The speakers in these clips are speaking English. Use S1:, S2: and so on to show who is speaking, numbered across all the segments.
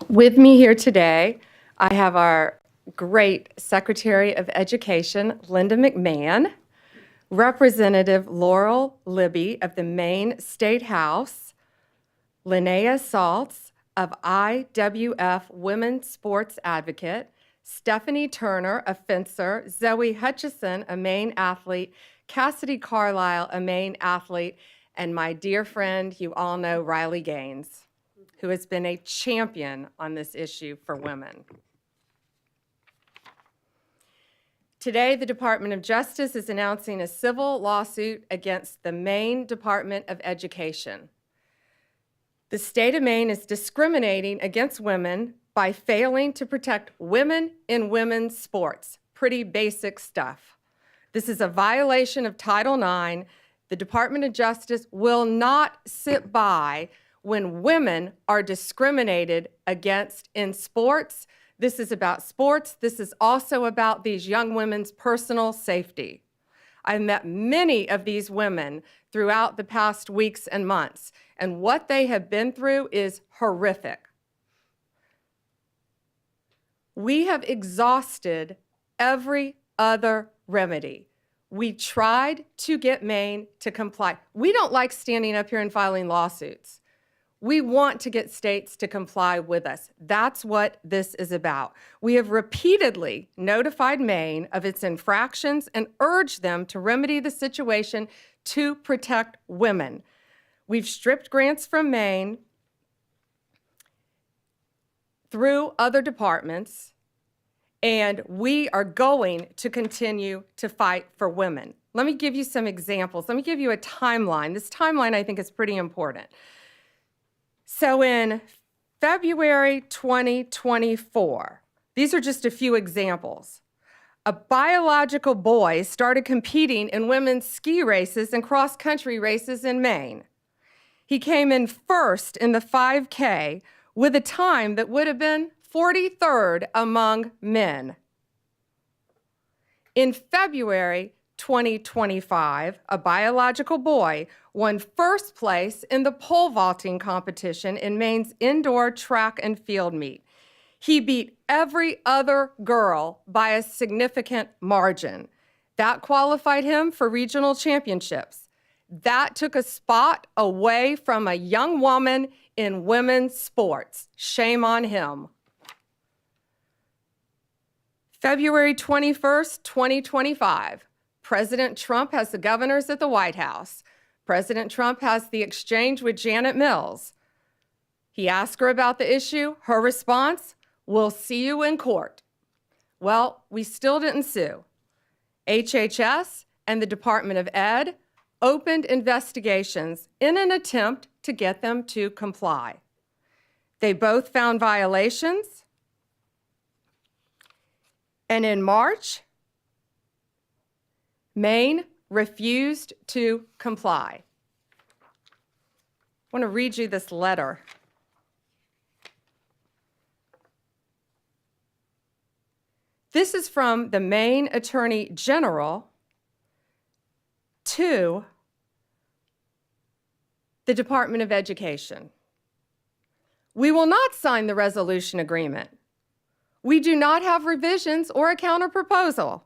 S1: With me here today, I have our great Secretary of Education, Linda McMahon, Representative Laurel Libby of the Maine State House, Linnea Saltz of IWF Women's Sports Advocate, Stephanie Turner, a fencer, Zoe Hutchison, a Maine athlete, Cassidy Carlisle, a Maine athlete, and my dear friend, you all know, Riley Gaines, who has been a champion on this issue for women. Today, the Department of Justice is announcing a civil lawsuit against the Maine Department of Education. The state of Maine is discriminating against women by failing to protect women in women's sports. Pretty basic stuff. This is a violation of Title IX. The Department of Justice will not sit by when women are discriminated against in sports. This is about sports. This is also about these young women's personal safety. I've met many of these women throughout the past weeks and months, and what they have been through is horrific. We have exhausted every other remedy. We tried to get Maine to comply. We don't like standing up here and filing lawsuits. We want to get states to comply with us. That's what this is about. We have repeatedly notified Maine of its infractions and urged them to remedy the situation to protect women. We've stripped grants from Maine through other departments, and we are going to continue to fight for women. Let me give you some examples. Let me give you a timeline. This timeline, I think, is pretty important. So in February 2024, these are just a few examples. A biological boy started competing in women's ski races and cross-country races in Maine. He came in first in the 5K with a time that would have been 43rd among men. In February 2025, a biological boy won first place in the pole vaulting competition in Maine's indoor track and field meet. He beat every other girl by a significant margin. That qualified him for regional championships. That took a spot away from a young woman in women's sports. Shame on him. February 21st, 2025. President Trump has the governors at the White House. President Trump has the exchange with Janet Mills. He asked her about the issue. Her response, "We'll see you in court." Well, we still didn't sue. HHS and the Department of Ed opened investigations in an attempt to get them to comply. They both found violations. And in March, Maine refused to comply. I want to read you this letter. This is from the Maine Attorney General to the Department of Education. We will not sign the resolution agreement. We do not have revisions or a counterproposal.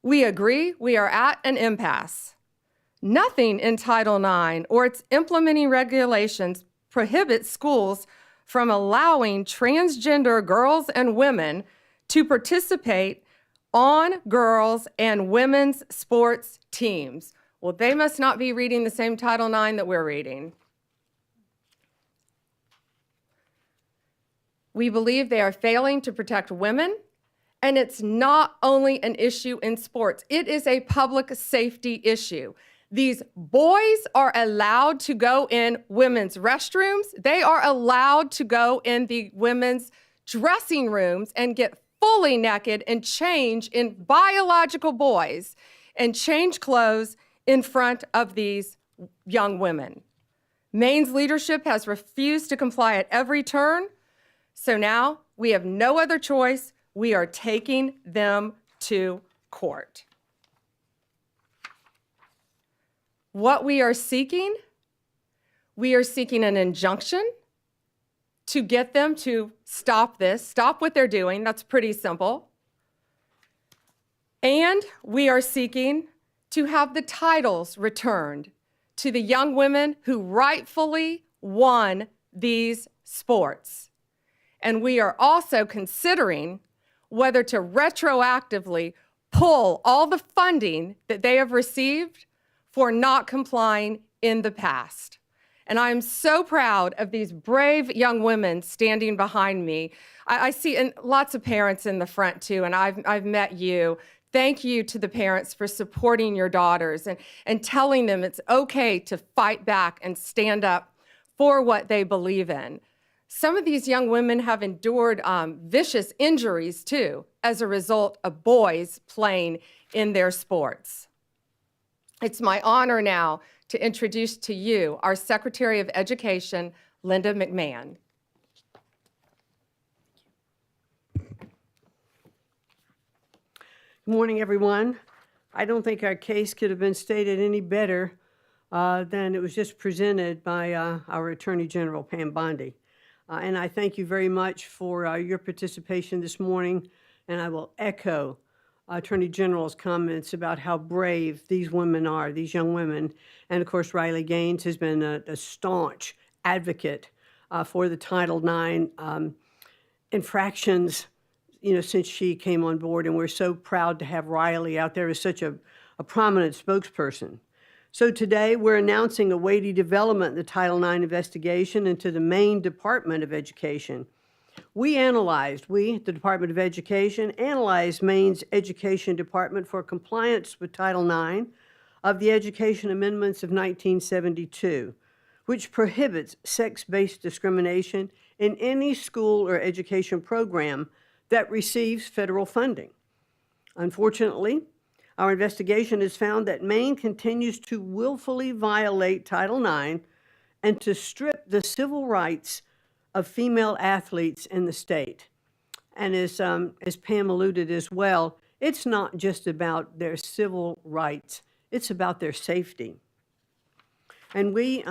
S1: We agree we are at an impasse. Nothing in Title IX or its implementing regulations prohibits schools from allowing transgender girls and women to participate on girls' and women's sports teams. Well, they must not be reading the same Title IX that we're reading. We believe they are failing to protect women. And it's not only an issue in sports, it is a public safety issue. These boys are allowed to go in women's restrooms. They are allowed to go in the women's dressing rooms and get fully naked and change in biological boys and change clothes in front of these young women. Maine's leadership has refused to comply at every turn. So now we have no other choice. We are taking them to court. What we are seeking an injunction to get them to stop this, stop what they're doing. That's pretty simple. And we are seeking to have the titles returned to the young women who rightfully won these sports. And we are also considering whether to retroactively pull all the funding that they have received for not complying in the past. And I am so proud of these brave young women standing behind me. I see and lots of parents in the front too, and I've met you. Thank you to the parents for supporting your daughters and telling them it's okay to fight back and stand up for what they believe in. Some of these young women have endured vicious injuries too as a result of boys playing in their sports. It's my honor now to introduce to you our Secretary of Education, Linda McMahon.
S2: Good morning, everyone. I don't think our case could have been stated any better than it was just presented by our Attorney General, Pam Bondi. And I thank you very much for your participation this morning, and I will echo Attorney General's comments about how brave these women are, these young women. And of course, Riley Gaines has been a staunch advocate for the Title IX infractions, since she came on board, and we're so proud to have Riley out there as such a prominent spokesperson. So today, we're announcing a weighty development in the Title IX investigation into the Maine Department of Education. We, the Department of Education, analyzed Maine's Education Department for compliance with Title IX of the Education Amendments of 1972, which prohibits sex-based discrimination in any school or education program that receives federal funding. Unfortunately, our investigation has found that Maine continues to willfully violate Title IX and to strip the civil rights of female athletes in the state. And as Pam alluded as well, it's not just about their civil rights, it's about their safety. And we,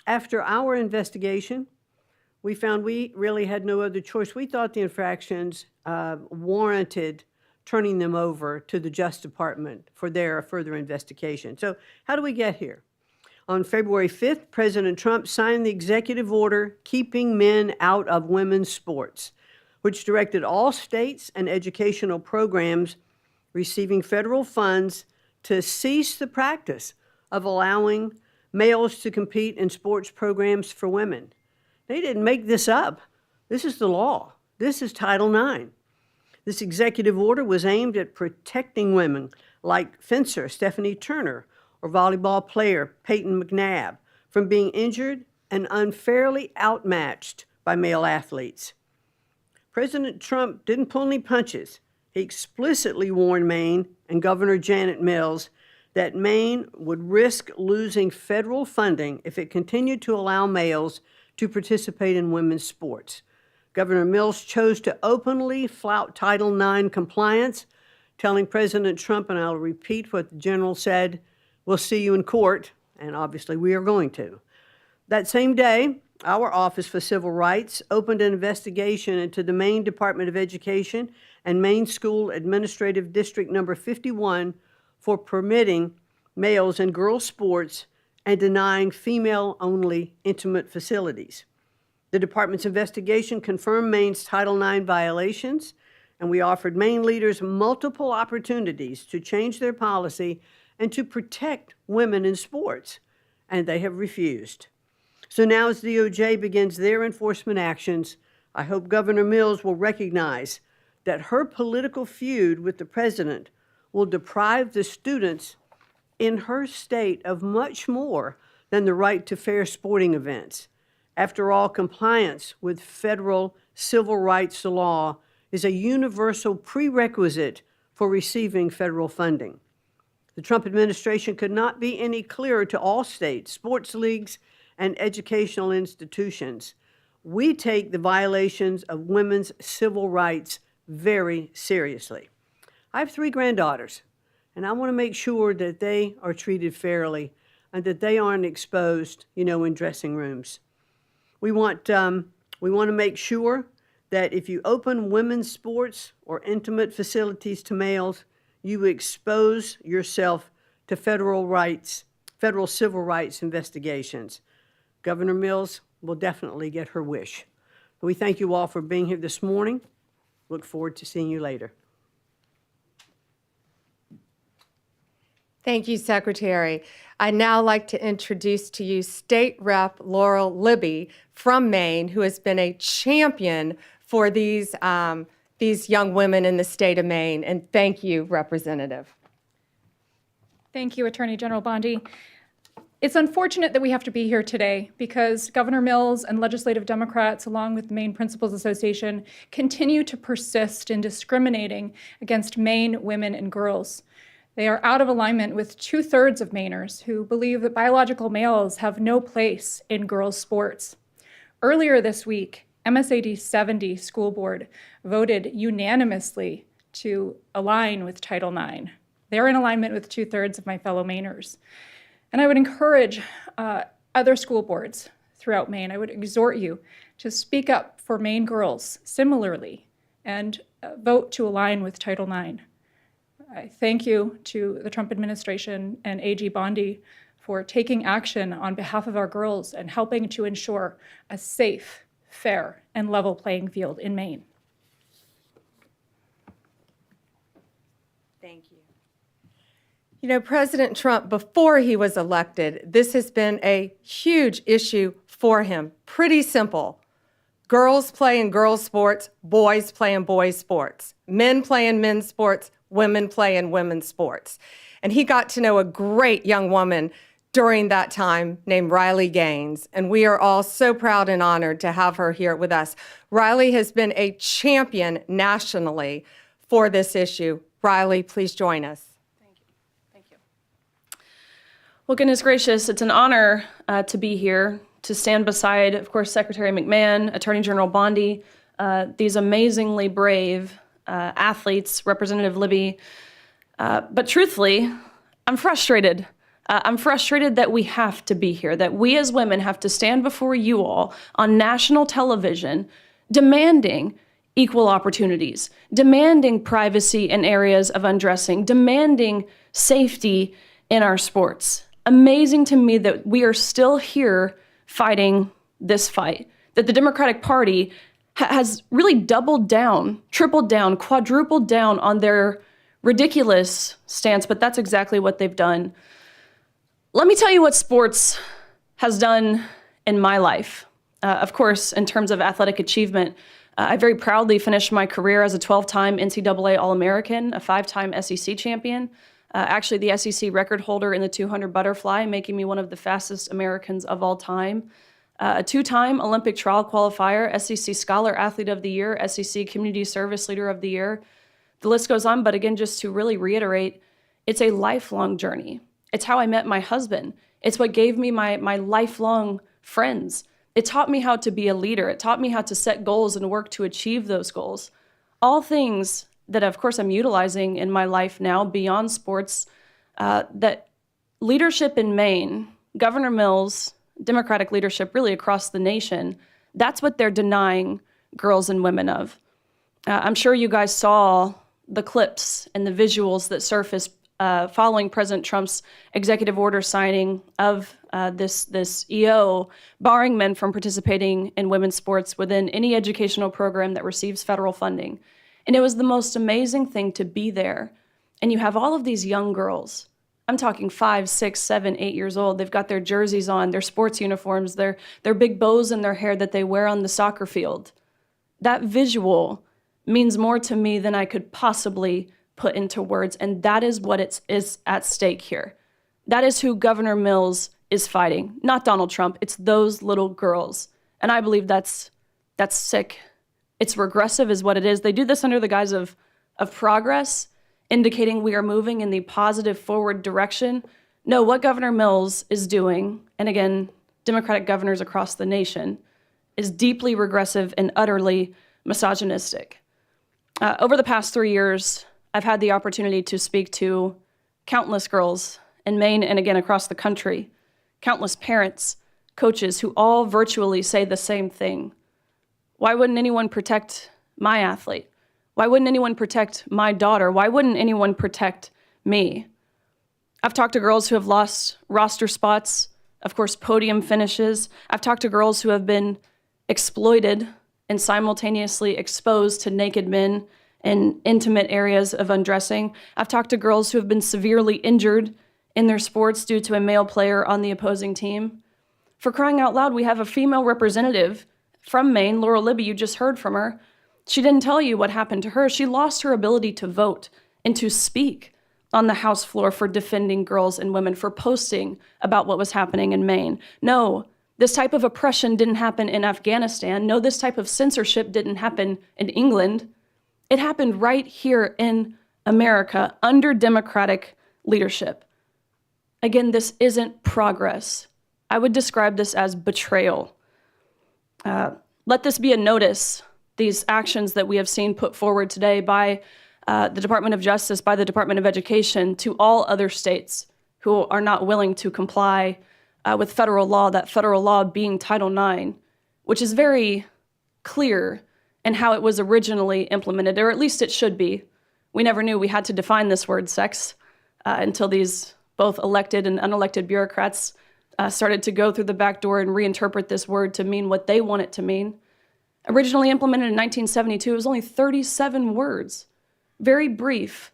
S2: after our investigation, we found we really had no other choice. We thought the infractions warranted turning them over to the Justice Department for their further investigation. So how do we get here? On February 5th, President Trump signed the executive order keeping men out of women's sports, which directed all states and educational programs receiving federal funds to cease the practice of allowing males to compete in sports programs for women. They didn't make this up. This is the law. This is Title IX. This executive order was aimed at protecting women like fencer Stephanie Turner or volleyball player Peyton McNabb from being injured and unfairly outmatched by male athletes. President Trump didn't pull any punches. He explicitly warned Maine and Governor Janet Mills that Maine would risk losing federal funding if it continued to allow males to participate in women's sports. Governor Mills chose to openly flout Title IX compliance, telling President Trump, and I'll repeat what the general said, "We'll see you in court," and obviously we are going to. That same day, our Office for Civil Rights opened an investigation into the Maine Department of Education and Maine School Administrative District Number 51 for permitting males and girls sports and denying female-only intimate facilities. The department's investigation confirmed Maine's Title IX violations, and we offered Maine leaders multiple opportunities to change their policy and to protect women in sports, and they have refused. So now as the DOJ begins their enforcement actions, I hope Governor Mills will recognize that her political feud with the president will deprive the students in her state of much more than the right to fair sporting events. After all, compliance with federal civil rights law is a universal prerequisite for receiving federal funding. The Trump administration could not be any clearer to all states, sports leagues, and educational institutions. We take the violations of women's civil rights very seriously. I have 3 granddaughters, and I want to make sure that they are treated fairly and that they aren't exposed, in dressing rooms. We want We want to make sure that if you open women's sports or intimate facilities to males, you expose yourself to federal civil rights investigations. Governor Mills will definitely get her wish. We thank you all for being here this morning. Look forward to seeing you later.
S1: Thank you, Secretary. I'd now like to introduce to you State Rep Laurel Libby from Maine, who has been a champion for these young women in the state of Maine. And thank you, Representative.
S3: Thank you, Attorney General Bondi. It's unfortunate that we have to be here today because Governor Mills and legislative Democrats, along with the Maine Principals Association, continue to persist in discriminating against Maine women and girls. They are out of alignment with 2/3 of Mainers who believe that biological males have no place in girls' sports. Earlier this week, MSAD 70 School Board voted unanimously to align with Title IX. They're in alignment with 2/3 of my fellow Mainers. And I would encourage other school boards throughout Maine, I would exhort you to speak up for Maine girls similarly and vote to align with Title IX. I thank you to the Trump administration and AG Bondi for taking action on behalf of our girls and helping to ensure a safe, fair, and level playing field in Maine.
S1: Thank you. You know, President Trump, before he was elected, this has been a huge issue for him. Pretty simple. Girls play in girls' sports, boys play in boys' sports. Men play in men's sports, women play in women's sports. And he got to know a great young woman during that time named Riley Gaines. And we are all so proud and honored to have her here with us. Riley has been a champion nationally for this issue. Riley, please join us.
S4: Thank you. Well, goodness gracious, it's an honor to be here, to stand beside, of course, Secretary McMahon, Attorney General Bondi, these amazingly brave athletes, Representative Libby. But truthfully, I'm frustrated. I'm frustrated that we have to be here, that we as women have to stand before you all on national television demanding equal opportunities, demanding privacy in areas of undressing, demanding safety in our sports. Amazing to me that we are still here fighting this fight, that the Democratic Party has really doubled down, tripled down, quadrupled down on their ridiculous stance, but that's exactly what they've done. Let me tell you what sports has done in my life. Of course, in terms of athletic achievement, I very proudly finished my career as a 12-time NCAA All-American, a 5-time SEC champion, actually the SEC record holder in the 200 butterfly, making me one of the fastest Americans of all time. A 2-time Olympic trial qualifier, SEC Scholar Athlete of the Year, SEC Community Service Leader of the Year. The list goes on, but again, just to really reiterate, it's a lifelong journey. It's how I met my husband. It's what gave me my lifelong friends. It taught me how to be a leader. It taught me how to set goals and work to achieve those goals. All things that, of course, I'm utilizing in my life now beyond sports, that leadership in Maine, Governor Mills, Democratic leadership really across the nation, that's what they're denying girls and women of. I'm sure you guys saw the clips and the visuals that surfaced following President Trump's executive order signing of this EO, barring men from participating in women's sports within any educational program that receives federal funding. And it was the most amazing thing to be there. And you have all of these young girls. I'm talking 5, 6, 7, 8 years old. They've got their jerseys on, their sports uniforms, their big bows in their hair that they wear on the soccer field. That visual means more to me than I could possibly put into words, and that is what is at stake here. That is who Governor Mills is fighting, not Donald Trump. It's those little girls, and I believe that's sick. It's regressive is what it is. They do this under the guise of progress, indicating we are moving in the positive forward direction. No, what Governor Mills is doing, and again, Democratic governors across the nation, is deeply regressive and utterly misogynistic. Over the past 3 years, I've had the opportunity to speak to countless girls in Maine and again across the country, countless parents, coaches who all virtually say the same thing. Why wouldn't anyone protect my athlete? Why wouldn't anyone protect my daughter? Why wouldn't anyone protect me? I've talked to girls who have lost roster spots, of course, podium finishes. I've talked to girls who have been exploited and simultaneously exposed to naked men in intimate areas of undressing. I've talked to girls who have been severely injured in their sports due to a male player on the opposing team. For crying out loud, we have a female representative from Maine, Laurel Libby, you just heard from her. She didn't tell you what happened to her. She lost her ability to vote and to speak on the House floor for defending girls and women, for posting about what was happening in Maine. No, this type of oppression didn't happen in Afghanistan. No, this type of censorship didn't happen in England. It happened right here in America under Democratic leadership. Again, this isn't progress. I would describe this as betrayal. Let this be a notice, these actions that we have seen put forward today by the Department of Justice, by the Department of Education, to all other states who are not willing to comply with federal law, that federal law being Title IX, which is very clear in how it was originally implemented, or at least it should be. We never knew we had to define this word sex until these both elected and unelected bureaucrats started to go through the back door and reinterpret this word to mean what they want it to mean. Originally implemented in 1972, it was only 37 words, very brief.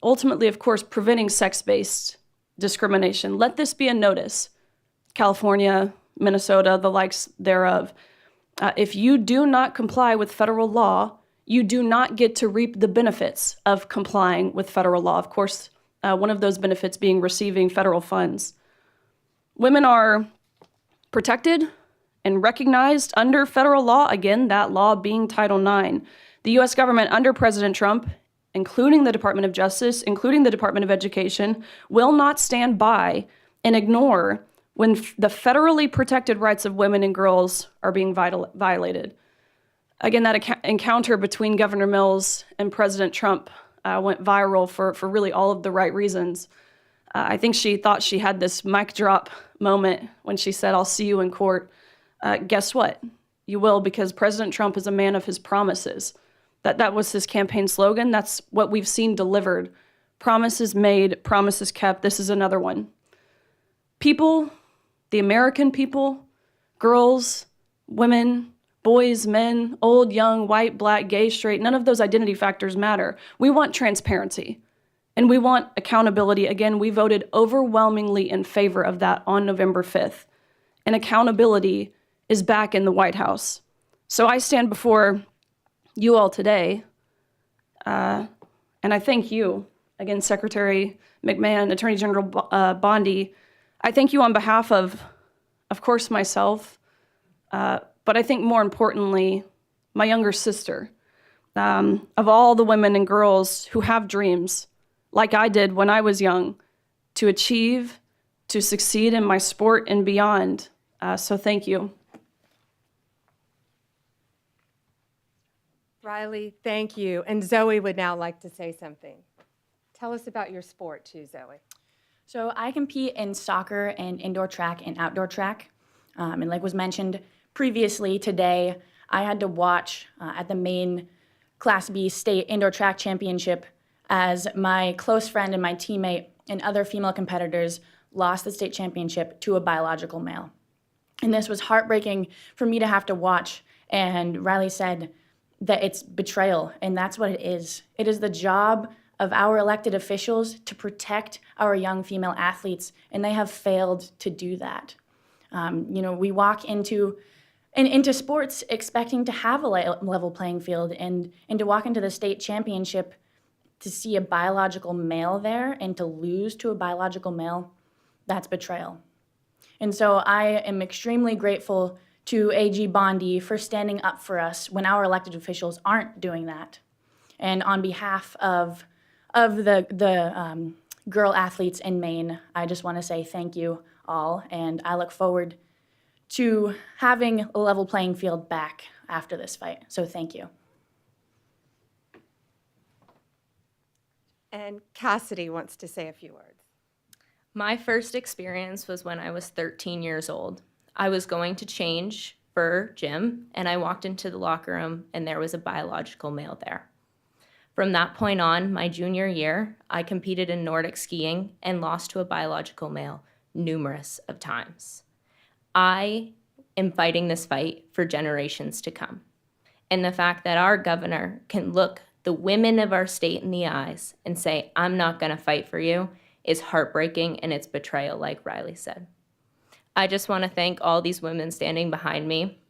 S4: Ultimately, of course, preventing sex-based discrimination. Let this be a notice. California, Minnesota, the likes thereof. If you do not comply with federal law, you do not get to reap the benefits of complying with federal law. Of course, one of those benefits being receiving federal funds. Women are protected and recognized under federal law, again, that law being Title IX. The U.S. government under President Trump, including the Department of Justice, including the Department of Education, will not stand by and ignore when the federally protected rights of women and girls are being violated. Again, that encounter between Governor Mills and President Trump went viral for really all of the right reasons. I think she thought she had this mic drop moment when she said, "I'll see you in court." Guess what? You will, because President Trump is a man of his promises. That was his campaign slogan. That's what we've seen delivered. Promises made, promises kept. This is another one. People, the American people, girls, women, boys, men, old, young, white, black, gay, straight, none of those identity factors matter. We want transparency and we want accountability. Again, we voted overwhelmingly in favor of that on November 5th. And accountability is back in the White House. So I stand before you all today, and I thank you, again, Secretary McMahon, Attorney General Bondi. I thank you on behalf of course, myself, but I think more importantly, my younger sister, of all the women and girls who have dreams, like I did when I was young, to achieve, to succeed in my sport and beyond. So thank you.
S1: Riley, thank you. And Zoe would now like to say something. Tell us about your sport too, Zoe.
S5: So I compete in soccer and indoor track and outdoor track. And like was mentioned previously today, I had to watch at the Maine Class B State Indoor Track Championship as my close friend and my teammate and other female competitors lost the state championship to a biological male. And this was heartbreaking for me to have to watch. And Riley said that it's betrayal, and that's what it is. It is the job of our elected officials to protect our young female athletes, and they have failed to do that. We walk into sports expecting to have a level playing field, and to walk into the state championship to see a biological male there and to lose to a biological male, that's betrayal. And so I am extremely grateful to AG Bondi for standing up for us when our elected officials aren't doing that. And on behalf of the girl athletes in Maine, I just want to say thank you all, and I look forward to having a level playing field back after this fight. So thank you.
S1: And Cassidy wants to say a few words.
S6: My first experience was when I was 13 years old. I was going to change for gym, and I walked into the locker room, and there was a biological male there. From that point on, my junior year, I competed in Nordic skiing and lost to a biological male numerous of times. I am fighting this fight for generations to come. And the fact that our governor can look the women of our state in the eyes and say, I'm not going to fight for you, is heartbreaking, and it's betrayal, like Riley said. I just want to thank all these women standing behind me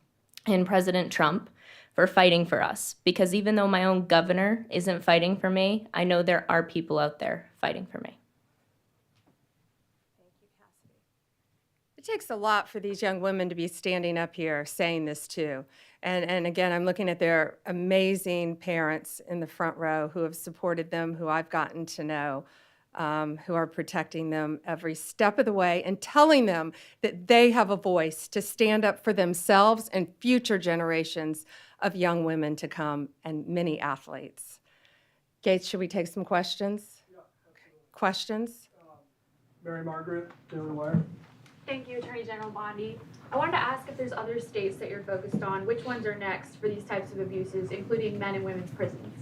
S6: and President Trump for fighting for us, because even though my own governor isn't fighting for me, I know there are people out there fighting for me.
S1: It takes a lot for these young women to be standing up here saying this too. And again, I'm looking at their amazing parents in the front row who have supported them, who I've gotten to know, who are protecting them every step of the way and telling them that they have a voice to stand up for themselves and future generations of young women to come and many athletes. Gates, should we take some questions?
S7: Yeah, absolutely.
S1: Questions?
S7: Mary Margaret, Daily Wire.
S8: Thank you, Attorney General Bondi. I wanted to ask if there's other states that you're focused on. Which ones are next for these types of abuses, including men and women's prisons?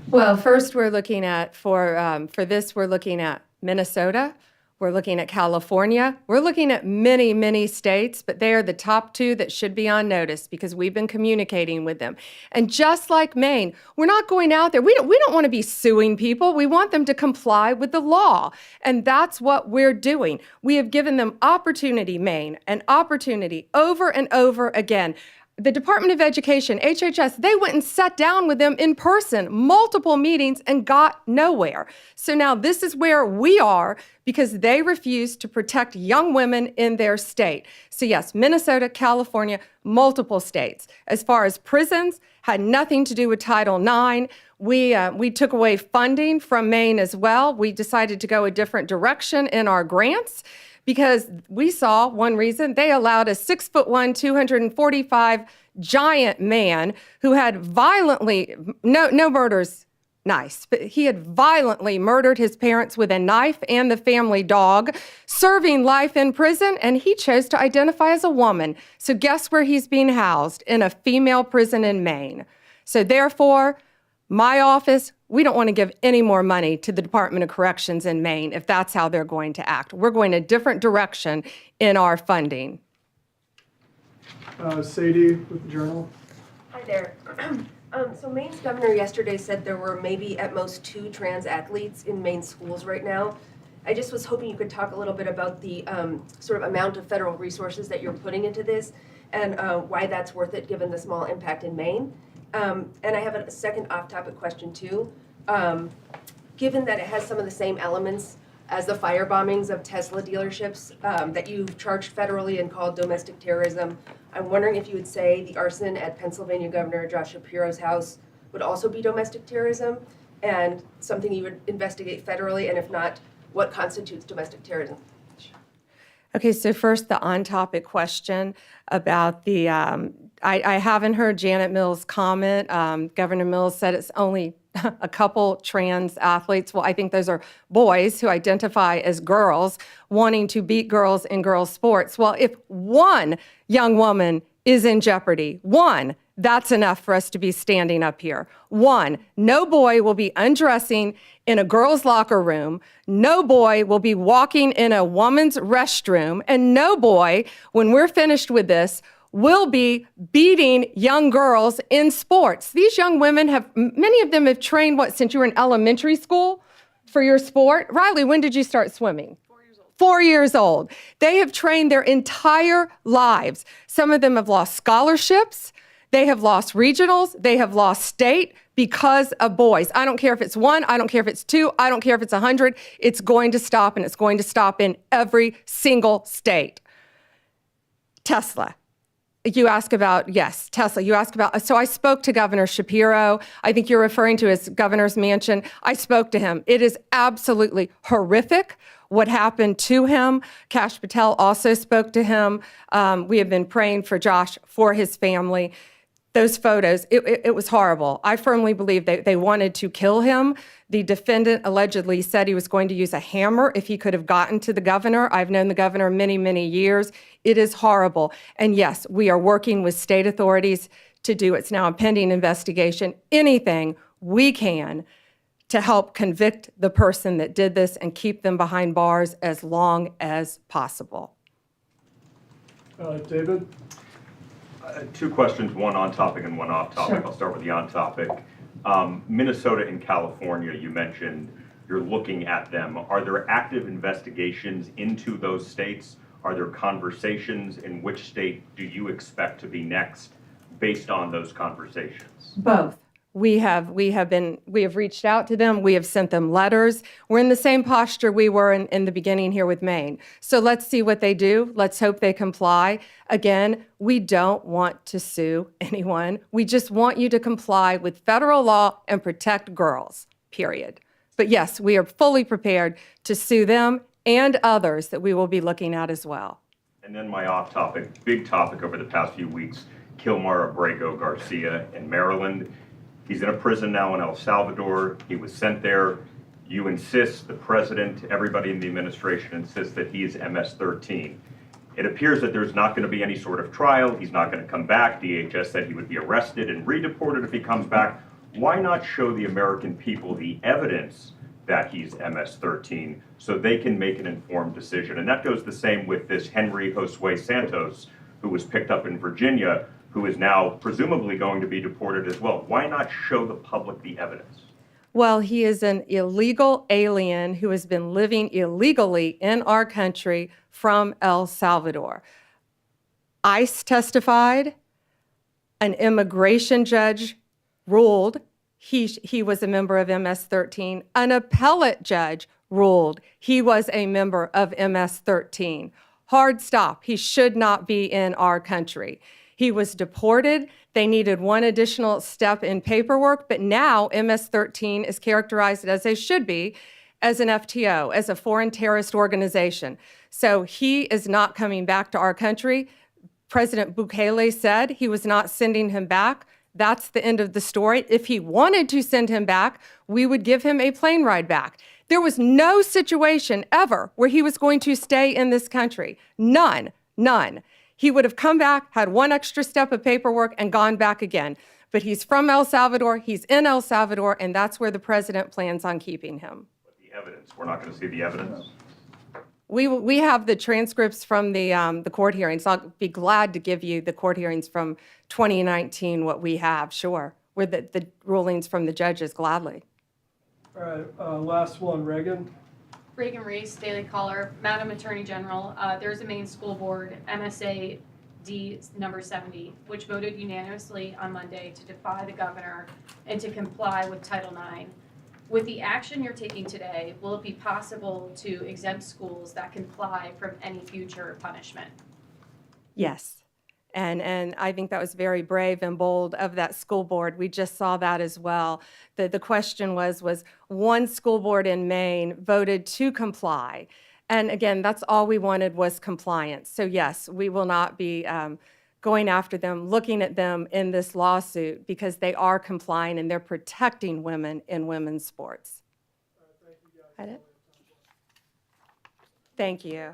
S1: Well, first we're looking at, for this, we're looking at Minnesota, we're looking at California, we're looking at many, many states, but they are the top two that should be on notice because we've been communicating with them. And just like Maine, we're not going out there, we don't want to be suing people, we want them to comply with the law. And that's what we're doing. We have given them opportunity, Maine, an opportunity over and over again. The Department of Education, HHS, they went and sat down with them in person, multiple meetings, and got nowhere. So now this is where we are because they refuse to protect young women in their state. So yes, Minnesota, California, multiple states. As far as prisons, had nothing to do with Title IX. We took away funding from Maine as well. We decided to go a different direction in our grants, because we saw one reason they allowed a 6'1", 245 giant man who had violently, no murders, nice, but he had violently murdered his parents with a knife and the family dog, serving life in prison, and he chose to identify as a woman. So guess where he's being housed? In a female prison in Maine. So therefore, my office, we don't want to give any more money to the Department of Corrections in Maine if that's how they're going to act. We're going a different direction in our funding.
S7: Sadie with the Journal.
S9: Hi there. So Maine's governor yesterday said there were maybe at most 2 trans athletes in Maine schools right now. I just was hoping you could talk a little bit about the sort of amount of federal resources that you're putting into this and why that's worth it given the small impact in Maine. And I have a second off-topic question too. Given that it has some of the same elements as the fire bombings of Tesla dealerships that you've charged federally and called domestic terrorism, I'm wondering if you would say the arson at Pennsylvania Governor Josh Shapiro's house would also be domestic terrorism and something you would investigate federally, and if not, what constitutes domestic terrorism?
S1: Okay, so first the on-topic question about the, I haven't heard Janet Mills' comment. Governor Mills said it's only a couple trans athletes. Well, I think those are boys who identify as girls wanting to beat girls in girls' sports. Well, if one young woman is in jeopardy, one, that's enough for us to be standing up here. One, no boy will be undressing in a girl's locker room. No boy will be walking in a woman's restroom. And no boy, when we're finished with this, will be beating young girls in sports. These young women many of them have trained, since you were in elementary school for your sport? Riley, when did you start swimming? 4 years old. 4 years old. They have trained their entire lives. Some of them have lost scholarships. They have lost regionals. They have lost state because of boys. I don't care if it's 1. I don't care if it's 2. I don't care if it's 100. It's going to stop, and it's going to stop in every single state. Tesla. You ask about, yes, Tesla. You ask about, so I spoke to Governor Shapiro. I think you're referring to his governor's mansion. I spoke to him. It is absolutely horrific what happened to him. Kash Patel also spoke to him. We have been praying for Josh, for his family. Those photos, it was horrible. I firmly believe they wanted to kill him. The defendant allegedly said he was going to use a hammer if he could have gotten to the governor. I've known the governor many, many years. It is horrible. And yes, we are working with state authorities to do, it's now a pending investigation, anything we can to help convict the person that did this and keep them behind bars as long as possible.
S7: David?
S10: Two questions, one on topic and one off topic. I'll start with the on topic. Minnesota and California, you mentioned you're looking at them. Are there active investigations into those states? Are there conversations? In which state do you expect to be next based on those conversations?
S1: Both. We have reached out to them. We have sent them letters. We're in the same posture we were in the beginning here with Maine. So let's see what they do. Let's hope they comply. Again, we don't want to sue anyone. We just want you to comply with federal law and protect girls, period. But yes, we are fully prepared to sue them and others that we will be looking at as well.
S10: And then my off topic, big topic over the past few weeks, Kilmar Abrego Garcia in Maryland. He's in a prison now in El Salvador. He was sent there. You insist, the president, everybody in the administration insists that he is MS-13. It appears that there's not going to be any sort of trial. He's not going to come back. DHS said he would be arrested and redeported if he comes back. Why not show the American people the evidence that he's MS-13 so they can make an informed decision? And that goes the same with this Henry Josue Santos, who was picked up in Virginia, who is now presumably going to be deported as well. Why not show the public the evidence?
S1: Well, he is an illegal alien who has been living illegally in our country from El Salvador. ICE testified, an immigration judge ruled he was a member of MS-13, an appellate judge ruled he was a member of MS-13. Hard stop, he should not be in our country. He was deported. They needed one additional step in paperwork, but now MS-13 is characterized as they should be, as an FTO, as a foreign terrorist organization. So he is not coming back to our country. President Bukele said he was not sending him back. That's the end of the story. If he wanted to send him back, we would give him a plane ride back. There was no situation ever where he was going to stay in this country. None. He would have come back, had one extra step of paperwork, and gone back again. But he's from El Salvador, he's in El Salvador, and that's where the president plans on keeping him.
S10: But the evidence, we're not going to see the evidence?
S1: We have the transcripts from the court hearings. I'll be glad to give you the court hearings from 2019, what we have, sure. With the rulings from the judges, gladly.
S7: All right, last one, Reagan.
S8: Reagan Reese, Daily Caller. Madam Attorney General, there's a Maine school board, MSA D number 70, which voted unanimously on Monday to defy the governor and to comply with Title IX. With the action you're taking today, will it be possible to exempt schools that comply from any future punishment?
S1: Yes. And I think that was very brave and bold of that school board. We just saw that as well. The question was one school board in Maine voted to comply. And again, that's all we wanted was compliance. So yes, we will not be going after them, looking at them in this lawsuit because they are complying and they're protecting women in women's sports. Thank you.